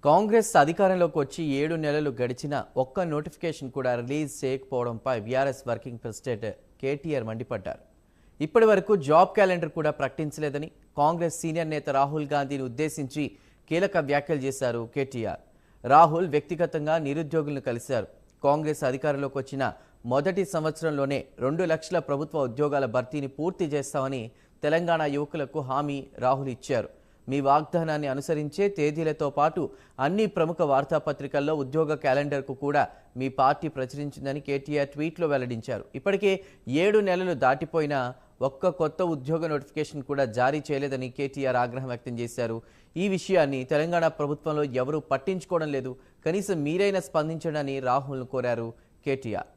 కాంగ్రెస్ అధికారంలోకి వచ్చి 7 నెలలు గడిచినా ఒక్క నోటిఫికేషన్ కూడా రిలీజ్ చేయకపోవడంపై బీఆర్ఎస్ వర్కింగ్ ప్రెసిడెంట్ కేటీఆర్ మండిపడ్డారు. ఇప్పటి వరకు జాబ్ క్యాలెండర్ కూడా ప్రకటించలేదని కాంగ్రెస్ సీనియర్ నేత రాహుల్ గాంధీని ఉద్దేశించి కీలక వ్యాఖ్యలు చేశారు కేటీఆర్. రాహుల్ వ్యక్తిగతంగా నిరుద్యోగులను కలిశారు. కాంగ్రెస్ అధికారంలోకి వచ్చిన మొదటి సంవత్సరంలోనే 2 లక్షల ప్రభుత్వ ఉద్యోగాల భర్తీని పూర్తి చేస్తామని తెలంగాణ యువకులకు హామీ రాహుల్ ఇచ్చారు. మీ వాగ్దానాన్ని అనుసరించే తేదీలతో పాటు అన్ని ప్రముఖ వార్తాపత్రికల్లో ఉద్యోగ క్యాలెండర్కు కూడా మీ పార్టీ ప్రచురించిందని కేటీఆర్ ట్వీట్లో వెల్లడించారు. ఇప్పటికే 7 నెలలు దాటిపోయినా ఒక్క కొత్త ఉద్యోగ నోటిఫికేషన్ కూడా జారీ చేయలేదని కేటీఆర్ ఆగ్రహం వ్యక్తం చేశారు. ఈ విషయాన్ని తెలంగాణ ప్రభుత్వంలో ఎవరూ పట్టించుకోవడం లేదు, కనీసం మీరైనా స్పందించడని రాహుల్ను కోరారు కేటీఆర్.